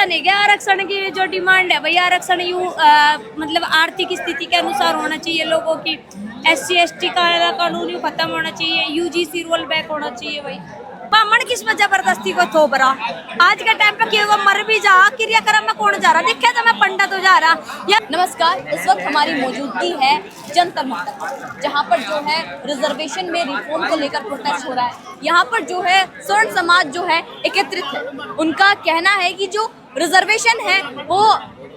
नहीं क्या आरक्षण की जो डिमांड है भाई, आरक्षण यूं मतलब आर्थिक स्थिति के अनुसार होना चाहिए लोगों की। SC ST का कानून यूं खत्म होना चाहिए, UGC रोल बैक होना चाहिए भाई। ब्राह्मण किस में जबरदस्ती को थोप रहा? आज के टाइम पे क्यों मर भी जा, क्रियाक्रम में कौन जा रहा? देखा तो मैं पंडित हो जा रहा या। नमस्कार, इस वक्त हमारी मौजूदगी है जंतर मंतर, जहाँ पर जो है रिजर्वेशन में रिफॉर्म को लेकर प्रोटेस्ट हो रहा है। यहाँ पर जो है स्वर्ण समाज जो है एकत्रित है। उनका कहना है कि जो रिजर्वेशन है वो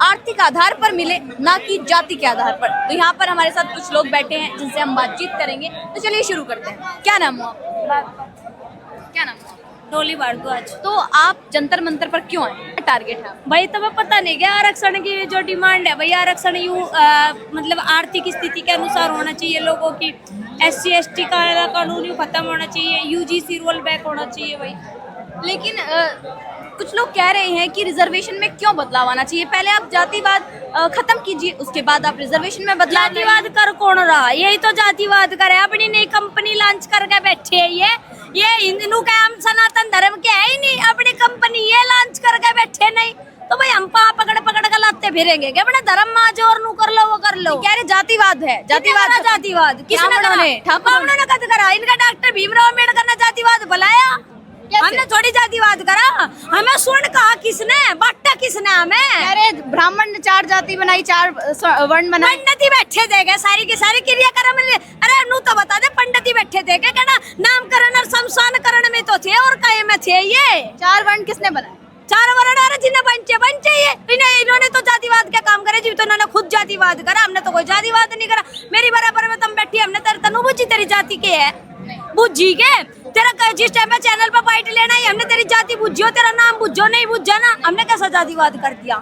आर्थिक आधार पर मिले, ना कि जाति के आधार पर। तो यहाँ पर हमारे साथ कुछ लोग बैठे हैं जिनसे हम बातचीत करेंगे। तो चलिए शुरू करते हैं। क्या नाम हुआ? क्या नाम हुआ? डोली भारद्वाज। तो आप जंतर मंतर पर क्यों आए? टारगेट है भाई तुम्हें पता नहीं क्या आरक्षण की जो डिमांड है भाई, आरक्षण यूं मतलब आर्थिक स्थिति के अनुसार होना चाहिए लोगों की। SC ST का कानून यूं खत्म होना चाहिए, UGC रोल बैक होना चाहिए भाई। लेकिन कुछ लोग कह रहे हैं कि रिजर्वेशन में क्यों बदलाव आना चाहिए? पहले आप जातिवाद खत्म कीजिए, उसके बाद आप रिजर्वेशन में बदलाव। जातिवाद कर कौन रहा? यही तो जातिवाद करे, अपनी नई कंपनी लॉन्च करके बैठे है। ये हिंदू का हम सनातन धर्म के है ही नहीं, अपनी कंपनी ये लॉन्च करके बैठे नहीं तो भाई हम पकड़ पकड़ कर लाते फिरेंगे क्या? अपने धर्म में जो और नू कर लो वो कर लो। कह रहे जातिवाद है, जातिवाद किसने करा? ब्राह्मणों ने कद करा? इनका डॉक्टर भीमराव अम्बेडकर ने जातिवाद बुलाया? हमने थोड़ी जातिवाद करा। हमें स्वर्ण कहा किसने? बांटा किसने हमें? अरे ब्राह्मण ने 4 जाति बनाई, 4 वर्ण बनाए। पंडित ही बैठे थे सारी की सारी क्रियाक्रम। अरे नू तो बता दे, पंडित ही बैठे थे क्या? नामकरण और शमशानकरण में तो थे और काय में थे ये 4 वर्ण किसने बनाए? 4 वर्ण। अरे जिन्हें बन चाहिए इन्होंने तो जातिवाद का काम करे जी। तो इन्होंने खुद जातिवाद करा, हमने तो कोई जातिवाद नहीं करा। मेरी बराबर में तुम बैठी, हमने तेरे तनु बुझी तेरी जाति के है बुझी के तेरा जिस टाइम पे चैनल पे बाइट लेना है हमने तेरी जाति बुझियो, तेरा नाम बुझो नहीं बुझा ना, हमने कैसा जातिवाद कर दिया?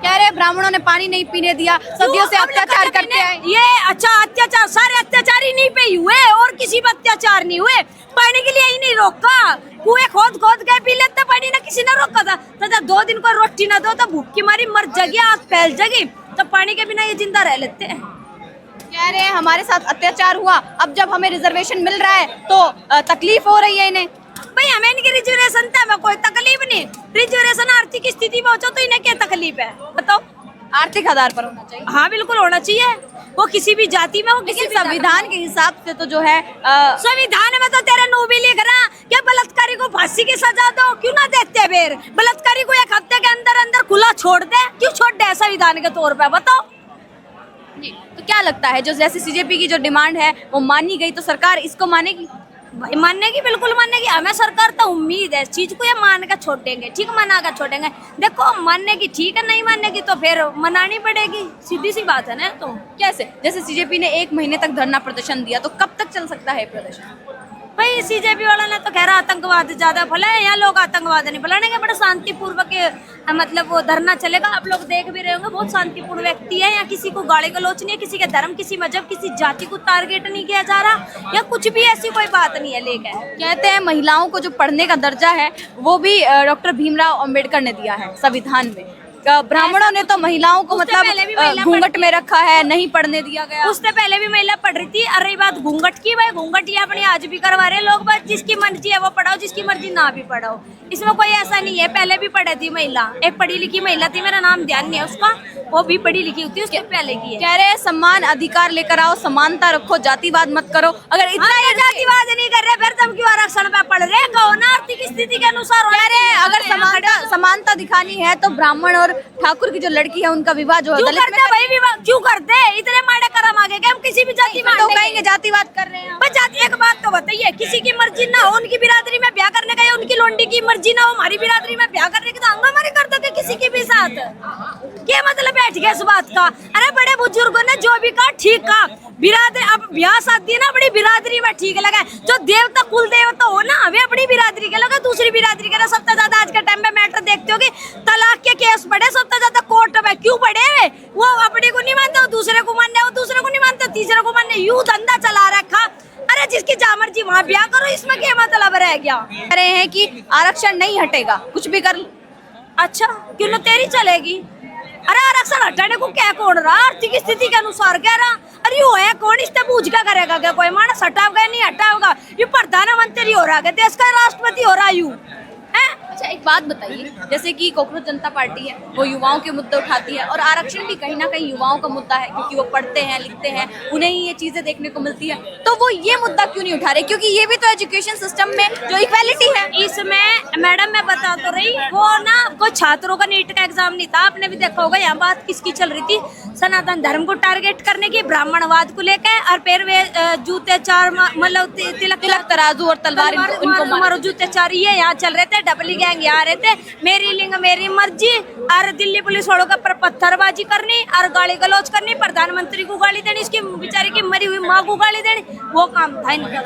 कह रहे ब्राह्मणों ने पानी नहीं पीने दिया, सदियों से अत्याचार करते हैं। ये अच्छा अत्याचार सारे अत्याचारी नहीं पे हुए और किसी पर अत्याचार नहीं हुए। पानी के लिए ही नहीं रोका, कुएं खोद खोद के पी लेते पानी ना, किसी ने रोका था? तो जब 2 दिन को रोटी ना दो तो भूख की मारी मर जागी, आग फैल जागी, तो पानी के बिना ये जिंदा रह लेते हैं। कह रहे हैं हमारे साथ अत्याचार हुआ, अब जब हमें रिजर्वेशन मिल रहा है तो तकलीफ हो रही है इन्हें। भाई हमें इनकी रिजर्वेशन था, हमें कोई तकलीफ नहीं। रिजर्वेशन आर्थिक स्थिति में हो तो इन्हें क्या तकलीफ है बताओ? आर्थिक आधार पर होना चाहिए। हाँ बिल्कुल होना चाहिए, वो किसी भी जाति में हो, किसी भी संविधान के हिसाब से तो जो है संविधान में तो तेरा नो भी लिख रहा क्या बलात्कारी को फांसी की सजा दो, क्यों ना देते? फिर बलात्कारी को 1 हफ्ते के अंदर अंदर खुला छोड़ दे, क्यों छोड़ दे संविधान के तौर पे बताओ? जी, तो क्या लगता है जो जैसे CJP की जो डिमांड है वो मानी गई तो सरकार इसको मानेगी? भाई मानेगी, बिल्कुल मानेगी। हमें सरकार तो उम्मीद है इस चीज को, ये मान कर छोड़ेंगे, ठीक मना कर छोड़ेंगे। देखो मानेगी ठीक है, नहीं मानेगी तो फिर मनानी पड़ेगी, सीधी सी बात है ना। तो कैसे? जैसे CJP ने 1 महीने तक धरना प्रदर्शन दिया, तो कब तक चल सकता है प्रदर्शन? भाई CJP वाला ने तो कह रहा आतंकवाद ज्यादा फैलाए, यहाँ लोग आतंकवाद नहीं फैलाने, बड़ा शांतिपूर्वक मतलब वो धरना चलेगा। आप लोग देख भी रहे होंगे, बहुत शांतिपूर्ण व्यक्ति है। यहाँ किसी को गाली गलौच नहीं है, किसी के धर्म, किसी मजहब, किसी जाति को टारगेट नहीं किया जा रहा, या कुछ भी ऐसी कोई बात नहीं है। लेकर कहते हैं महिलाओं को जो पढ़ने का दर्जा है वो भी डॉक्टर भीमराव अंबेडकर ने दिया है संविधान में। ब्राह्मणों ने तो महिलाओं को मतलब घूंघट में रखा है, नहीं पढ़ने दिया गया। उससे पहले भी महिला पढ़ रही थी। अरे बात घूंघट की, भाई घूंघट ये अपने आज भी करवा रहे लोग, बस जिसकी मर्जी है वो पढ़ाओ, जिसकी मर्जी ना भी पढ़ाओ, इसमें कोई ऐसा नहीं है। पहले भी पढ़ी थी महिला, एक पढ़ी लिखी महिला थी, मेरा नाम ध्यान नहीं है उसका, वो भी पढ़ी लिखी होती है, उसके पहले की है। कह रहे सम्मान अधिकार लेकर आओ, समानता रखो, जातिवाद मत करो। अगर इतना जातिवाद नहीं कर रहे फिर तुम क्यों आरक्षण पे पढ़ रहे? कहो ना आर्थिक स्थिति के अनुसार। कह रहे हैं अगर समानता दिखानी है तो ब्राह्मण और ठाकुर की जो लड़की है उनका विवाह जो क्यों करते भाई? विवाह क्यों करते? इतने माड़े कर्म आगे हम किसी भी जाति में तो कहेंगे जातिवाद कर रहे हैं। जाति एक बात तो बताइए, किसी की मर्जी ना हो उनकी बिरादरी में ब्याह करने का, या उनकी लोंडी की मर्जी ना हो हमारी बिरादरी में ब्याह करने की, तो हंगामारी कर दोगे किसी के भी साथ? क्या मतलब बैठ गया इस बात का? अरे बड़े बुजुर्गों ने जो भी कहा ठीक कहा, बिरादरी अब ब्याह शादी ना अपनी बिरादरी में ठीक लगा। जो देवता कुल देवता हो ना वे अपनी बिरादरी के लगे, दूसरी बिरादरी के। सबसे ज्यादा आज के टाइम में मैटर देखते हो कि तलाक के केस बढ़े सबसे ज्यादा कोर्ट में, क्यों बढ़े? वो अपने को नहीं मानते, दूसरे को मानने, वो दूसरे को नहीं मानते, तीसरे को मानने, यूं धंधा चला रखा। अरे जिसकी जहाँ मर्जी वहाँ ब्याह करो, इसमें क्या मतलब रह गया? कह रहे हैं कि आरक्षण नहीं हटेगा, कुछ भी कर। अच्छा क्यों ना तेरी चलेगी? अरे आरक्षण हटाने को क्या कौन रहा? आर्थिक स्थिति के अनुसार कह रहा। अरे वो है कौन इससे पूछ क्या करेगा? क्या कोई मानस हटाओगा नहीं हटाओगा? ये प्रधानमंत्री हो रहा है, देश का राष्ट्रपति हो रहा, यू है अच्छा एक बात बताइए, जैसे कि कॉकरोच जनता पार्टी है वो युवाओं के मुद्दे उठाती है और आरक्षण भी कहीं ना कहीं युवाओं का मुद्दा है, क्योंकि वो पढ़ते हैं लिखते हैं, उन्हें ही ये चीजें देखने को मिलती है, तो वो ये मुद्दा क्यों नहीं उठा रहे? क्योंकि ये भी तो एजुकेशन सिस्टम में जो इक्वालिटी है। इसमें मैडम मैं बता तो रही, वो ना कोई छात्रों का नीट का एग्जाम नहीं था। आपने भी देखा होगा यहाँ बात किसकी चल रही थी, सनातन धर्म को टारगेट करने की, ब्राह्मणवाद को लेकर, और फिर वे जूते चार मतलब तिलक तराजू और तलवार इनको मारो जूते चार ये यहाँ चल रहे थे, डबली गैंग यहाँ रहे थे, मेरी लिंग मेरी मर्जी, और दिल्ली पुलिस वालों का पर पत्थरबाजी करनी और गाली गलौज करनी, प्रधानमंत्री को गाली देनी, इसकी बेचारी की मरी हुई माँ को गाली देनी, वो काम था इनका।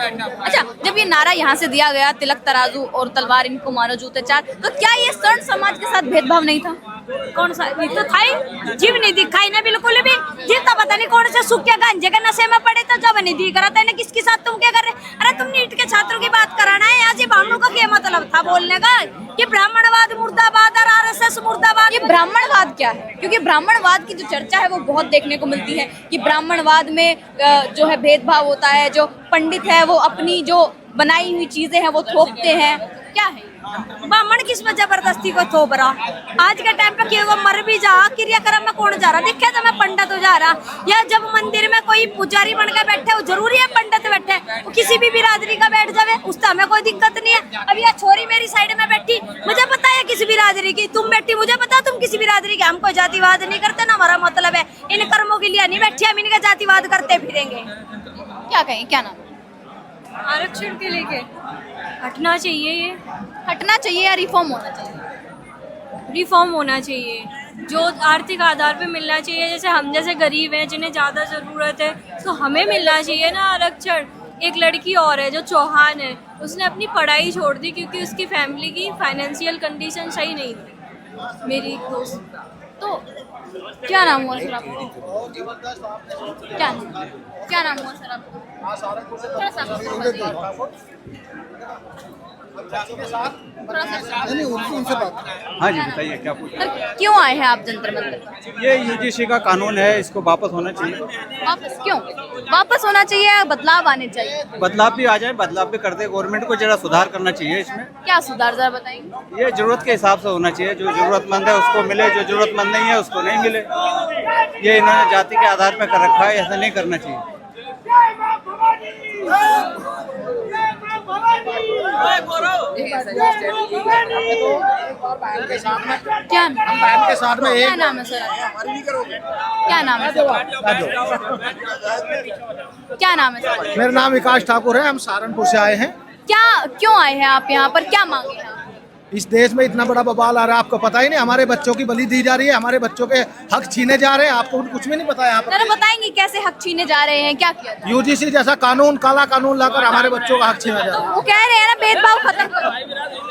अच्छा, जब ये नारा यहाँ से दिया गया तिलक तराजू और तलवार इनको मारो जूते चार, तो क्या ये स्वर्ण समाज के साथ भेदभाव नहीं था? कौन सा ये तो था ही, जीव नहीं दिखाई ना बिल्कुल भी, जीता पता नहीं कौन से सूखे गांजे के नशे में पड़े, तो जब नहीं दिख रहा था इन्हें किसके साथ तुम क्या कर रहे? अरे तुम नीट के छात्रों की बात कराना है, आज भानु का क्या मतलब था बोलने का कि ब्राह्मणवाद मुर्दाबाद और आरएसएस मुर्दाबाद? ये ब्राह्मणवाद क्या है? क्योंकि ब्राह्मणवाद की जो चर्चा है वो बहुत देखने को मिलती है कि ब्राह्मणवाद में जो है भेदभाव होता है, जो पंडित है वो अपनी जो बनाई हुई चीजें हैं वो थोपते हैं, क्या है? ब्राह्मण किस में जबरदस्ती को थोप रहा? आज के टाइम पे कि वो मर भी जा, क्रियाक्रम में कौन जा रहा? दिखे तो मैं पंडित हो जा रहा, या जब मंदिर में कोई पुजारी बन के बैठे, वो जरूरी है पंडित बैठे, वो किसी भी बिरादरी का बैठ जावे, उससे हमें कोई दिक्कत नहीं है। अब यह छोरी मेरी साइड में बैठी, मुझे पता है किसी बिरादरी की, तुम बैठी मुझे पता तुम किसी बिरादरी की, हम कोई जातिवाद नहीं करते ना, हमारा मतलब है इन कर्मों के लिए नहीं बैठे, हम इनका जातिवाद करते फिरेंगे। क्या कहें, क्या नाम? आरक्षण के लेके हटना चाहिए, ये हटना चाहिए या रिफॉर्म होना चाहिए? रिफॉर्म होना चाहिए, जो आर्थिक आधार पे मिलना चाहिए, जैसे हम जैसे गरीब हैं जिन्हें ज़्यादा ज़रूरत है तो हमें मिलना चाहिए ना आरक्षण। एक लड़की और है जो चौहान है, उसने अपनी पढ़ाई छोड़ दी क्योंकि उसकी फैमिली की फाइनेंशियल कंडीशन सही नहीं थी, मेरी एक दोस्त। तो क्या नाम हुआ सर आपको? क्या नाम हुआ सर आपको? थोड़ा सा उनसे बात। हाँ जी बताइए क्या पूछ रहे हैं? क्यों आए हैं आप जंतर मंतर? ये यूजीसी का कानून है, इसको वापस होना चाहिए। वापस क्यों? वापस होना चाहिए या बदलाव आने चाहिए? बदलाव भी आ जाए, बदलाव भी कर दे, गवर्नमेंट को जरा सुधार करना चाहिए इसमें। क्या सुधार जरा बताएंगे? ये जरूरत के हिसाब से होना चाहिए, जो जरूरतमंद है उसको मिले, जो जरूरतमंद नहीं है उसको नहीं मिले। ये इन्होंने जाति के आधार पर कर रखा है, ऐसा नहीं करना चाहिए। क्या के साथ में क्या नाम है सर? क्या नाम है सर? क्या नाम है सर? मेरा नाम विकास ठाकुर है, हम सहारनपुर से आए हैं। क्या क्यों आए हैं आप यहाँ पर? क्या मांगे हैं आप? इस देश में इतना बड़ा बवाल आ रहा है, आपको पता ही नहीं, हमारे बच्चों की बलि दी जा रही है, हमारे बच्चों के हक छीने जा रहे हैं, आपको कुछ भी नहीं पता है। यहाँ जरा बताएंगे कैसे हक छीने जा रहे हैं, क्या किया था? यूजीसी जैसा कानून, काला कानून लाकर हमारे बच्चों का हक छीना जा रहा है। वो कह रहे हैं ना भेदभाव खत्म करो,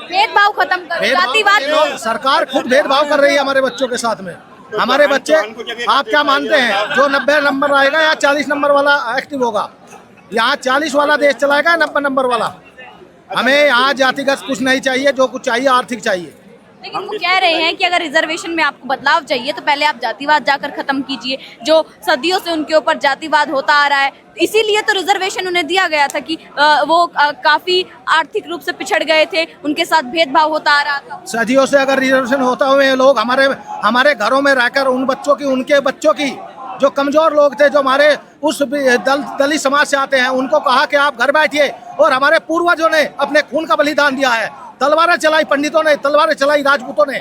भेदभाव खत्म करो, जातिवाद भेदभाव सरकार खुद भेदभाव कर रही है हमारे बच्चों के साथ में। हमारे बच्चे, आप क्या मानते हैं, जो 90 नंबर आएगा या 40 नंबर वाला एक्टिव होगा? यहाँ 40 वाला देश चलाएगा या 90 नंबर वाला? हमें यहाँ जातिगत कुछ नहीं चाहिए, जो कुछ चाहिए आर्थिक चाहिए। लेकिन वो कह रहे हैं कि अगर रिजर्वेशन में आपको बदलाव चाहिए तो पहले आप जातिवाद जाकर खत्म कीजिए, जो सदियों से उनके ऊपर जातिवाद होता आ रहा है, इसीलिए तो रिजर्वेशन उन्हें दिया गया था कि वो काफी आर्थिक रूप से पिछड़ गए थे, उनके साथ भेदभाव होता आ रहा था। सदियों से अगर रिजर्वेशन होता हुए लोग हमारे घरों में रहकर उन बच्चों की, उनके बच्चों की, जो कमजोर लोग थे, जो हमारे उस दलित समाज से आते हैं, उनको कहा कि आप घर बैठिए, और हमारे पूर्वजों ने अपने खून का बलिदान दिया है, तलवारें चलाई पंडितों ने, तलवारें चलाई राजपूतों ने,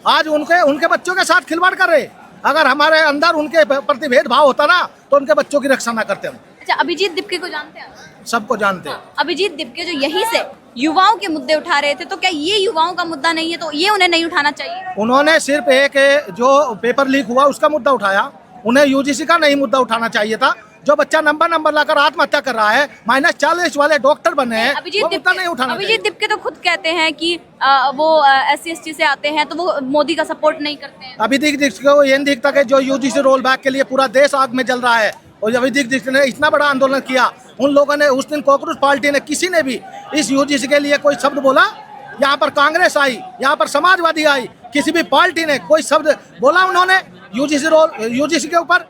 आज उनके बच्चों के साथ खिलवाड़ कर रहे। अगर हमारे अंदर उनके प्रति भेदभाव होता ना तो उनके बच्चों की रक्षा ना करते हम। अच्छा, अभिजीत दिपके को जानते हैं? सबको जानते हैं। अभिजीत दिपके जो यहीं से युवाओं के मुद्दे उठा रहे थे, तो क्या ये युवाओं का मुद्दा नहीं है? तो ये उन्हें नहीं उठाना चाहिए? उन्होंने सिर्फ एक जो पेपर लीक हुआ उसका मुद्दा उठाया, उन्हें यूजीसी का नहीं मुद्दा उठाना चाहिए था। जो बच्चा नंबर लाकर आत्महत्या कर रहा है, -40 वाले डॉक्टर बने हैं, वो मुद्दा नहीं उठाना चाहिए। अभिजीत दिपके तो खुद कहते हैं कि वो SC/ST से आते हैं, तो वो मोदी का सपोर्ट नहीं करते हैं। अभिजीत दीक्षित को ये नहीं दिखता कि जो यूजीसी रोल बैक के लिए पूरा देश आग में जल रहा है, और अभिजीत दीक्षित ने इतना बड़ा आंदोलन किया, उन लोगों ने उस दिन कॉकरोच पार्टी ने, किसी ने भी इस यूजीसी के लिए कोई शब्द बोला? यहाँ पर कांग्रेस आई, यहाँ पर समाजवादी आई, किसी भी पार्टी ने कोई शब्द बोला उन्होंने यूजीसी के ऊपर?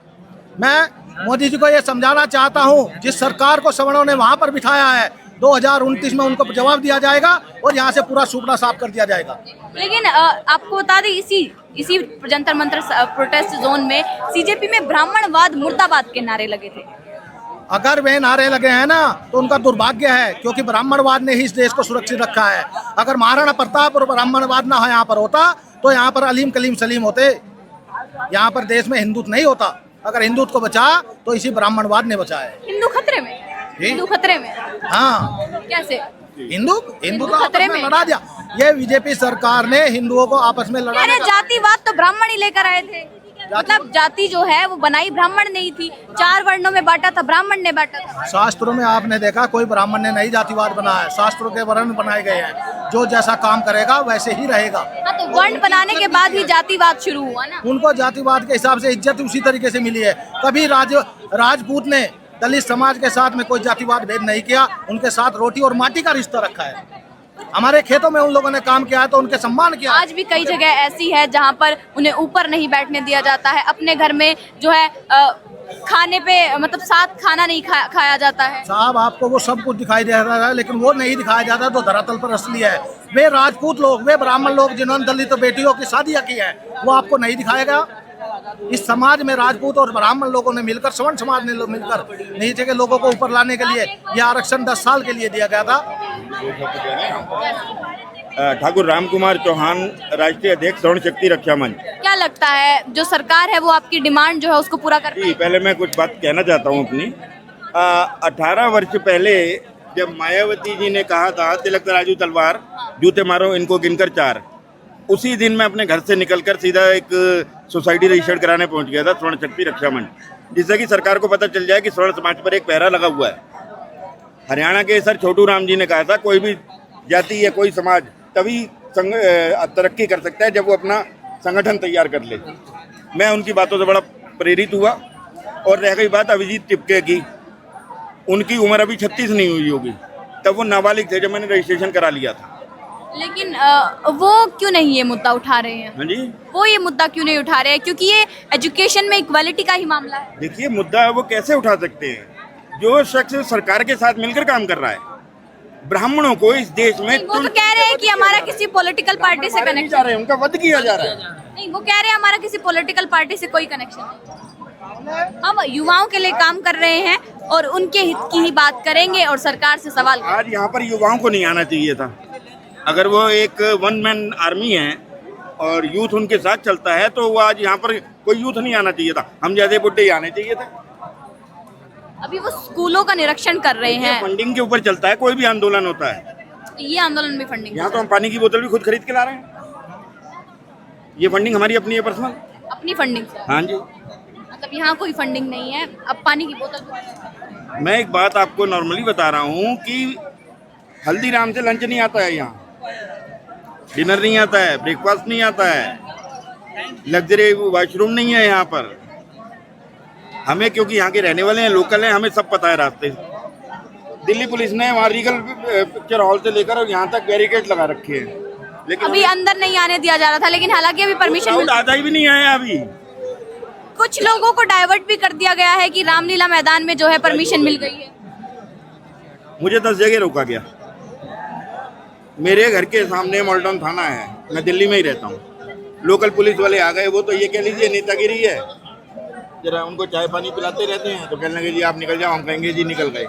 मैं मोदी जी को ये समझाना चाहता हूँ, जिस सरकार को सवर्णों ने वहाँ पर बिठाया है, 2029 में उनको जवाब दिया जाएगा और यहाँ से पूरा सुपड़ा साफ कर दिया जाएगा। लेकिन आपको बता दें इसी जंतर मंतर प्रोटेस्ट जोन में सीजेपी में ब्राह्मणवाद मुर्दाबाद के नारे लगे थे। अगर वे नारे लगे हैं ना तो उनका दुर्भाग्य है, क्योंकि ब्राह्मणवाद ने ही इस देश को सुरक्षित रखा है। अगर महाराणा प्रताप और ब्राह्मणवाद ना यहाँ पर होता तो यहाँ पर अलीम कलीम सलीम होते। यहाँ पर देश में हिंदुत्व नहीं होता। अगर हिंदुत्व को बचा तो इसी ब्राह्मणवाद ने बचा है। हिंदू खतरे में, हिंदू खतरे में। हाँ, कैसे हिंदू खतरे खतरे में में लड़ा दिया। ये बीजेपी सरकार ने हिंदुओं को आपस में लड़ा। अरे जातिवाद तो ब्राह्मण ही लेकर आए थे। मतलब जाति जो है वो बनाई ब्राह्मण नहीं थी, 4 वर्णों में बांटा था, ब्राह्मण ने बांटा था। शास्त्रों में आपने देखा कोई ब्राह्मण ने नहीं जातिवाद बनाया है। शास्त्रों के वर्ण बनाए गए हैं, जो जैसा काम करेगा वैसे ही रहेगा। हाँ, तो वर्ण बनाने के बाद ही जातिवाद शुरू हुआ ना। उनको जातिवाद के हिसाब से इज्जत उसी तरीके से मिली है। कभी राजपूत ने दलित समाज के साथ में कोई जातिवाद भेद नहीं किया। उनके साथ रोटी और माटी का रिश्ता रखा है। हमारे खेतों में उन लोगों ने काम किया है तो उनके सम्मान किया। आज भी कई जगह ऐसी है जहाँ पर उन्हें ऊपर नहीं बैठने दिया जाता है। अपने घर में जो है खाने पे मतलब साथ खाना नहीं खाया जाता है। साहब, आपको वो सब कुछ दिखाई दे रहा है, लेकिन वो नहीं दिखाया जाता तो धरातल पर असली है। वे राजपूत लोग, वे ब्राह्मण लोग जिन्होंने दलित बेटियों की शादियां की है, वो आपको नहीं दिखाया गया। इस समाज में राजपूत और ब्राह्मण लोगों ने मिलकर, सवर्ण समाज ने मिलकर नीचे के लोगों को ऊपर लाने के लिए यह आरक्षण 10 साल के लिए दिया गया था। ठाकुर राम कुमार चौहान, राष्ट्रीय अध्यक्ष स्वर्ण शक्ति रक्षा मंच। क्या लगता है जो सरकार है वो आपकी डिमांड जो है उसको पूरा कर जी, पहले मैं कुछ बात कहना चाहता हूँ अपनी। 18 वर्ष पहले जब मायावती जी ने कहा था तिलक तराजू तलवार, जूते मारो इनको गिनकर 4, उसी दिन मैं अपने घर से निकलकर सीधा एक सोसाइटी रजिस्टर्ड कराने पहुंच गया था, स्वर्ण शक्ति रक्षा मंच, जिससे कि सरकार को पता चल जाए कि स्वर्ण समाज पर एक पहरा लगा हुआ है। हरियाणा के सर छोटू राम जी ने कहा था कोई भी जाति या कोई समाज तभी तरक्की कर सकता है जब वो अपना संगठन तैयार कर ले। मैं उनकी बातों से बड़ा प्रेरित हुआ। और रह गई बात अभिजीत टिपके की, उनकी उम्र अभी 36 नहीं हुई होगी, तब वो नाबालिग थे जब मैंने रजिस्ट्रेशन करा लिया था। लेकिन वो क्यों नहीं ये मुद्दा उठा रहे हैं? हाँ जी, वो ये मुद्दा क्यों नहीं उठा रहे हैं? क्योंकि ये एजुकेशन में इक्वालिटी का ही मामला है। देखिए, मुद्दा वो कैसे उठा सकते हैं जो शख्स सरकार के साथ मिलकर काम कर रहा है। ब्राह्मणों को इस देश में वो तो कह रहे हैं कि हमारा किसी पॉलिटिकल पार्टी से कनेक्शन जा रहे हैं, उनका वध किया जा रहा है। नहीं, वो कह रहे हैं हमारा किसी पॉलिटिकल पार्टी से कोई कनेक्शन नहीं। हम युवाओं के लिए काम कर रहे हैं और उनके हित की ही बात करेंगे और सरकार से सवाल करेंगे। आज यहाँ पर युवाओं को नहीं आना चाहिए था। अगर वो एक 1 मैन आर्मी है और यूथ उनके साथ चलता है तो वो आज यहाँ पर कोई यूथ नहीं आना चाहिए था। हम जैसे बुड्ढे ही आने चाहिए थे। अभी वो स्कूलों का निरीक्षण कर रहे हैं। फंडिंग के ऊपर चलता है कोई भी आंदोलन होता है। ये आंदोलन में फंडिंग, यहाँ तो हम पानी की बोतल भी खुद खरीद के ला रहे हैं। ये फंडिंग हमारी अपनी है, पर्सनल, अपनी फंडिंग से। हाँ जी, मतलब यहाँ कोई फंडिंग नहीं है। अब पानी की बोतल, मैं एक बात आपको नॉर्मली बता रहा हूँ कि हल्दीराम से लंच नहीं आता है, यहाँ डिनर नहीं आता है, ब्रेकफास्ट नहीं आता है, लग्जरी वॉशरूम नहीं है यहाँ पर। हमें, क्योंकि यहाँ के रहने वाले हैं, लोकल हैं, हमें सब पता है रास्ते। दिल्ली पुलिस ने वहाँ रीगल पिक्चर हॉल से लेकर और यहाँ तक बैरिकेड लगा रखे हैं, लेकिन अभी अंदर नहीं आने दिया जा रहा था। लेकिन हालांकि अभी परमिशन आधा ही भी नहीं आया। अभी कुछ लोगों को डाइवर्ट भी कर दिया गया है कि रामलीला मैदान में जो है परमिशन मिल गई है। मुझे 10 जगह रोका गया। मेरे घर के सामने मॉल्टन थाना है, मैं दिल्ली में ही रहता हूँ। लोकल पुलिस वाले आ गए, वो तो ये कह लीजिए नेतागिरी है। जरा उनको चाय पानी पिलाते रहते हैं तो कहने लगे जी आप निकल जाओ, हम कहेंगे जी निकल गए।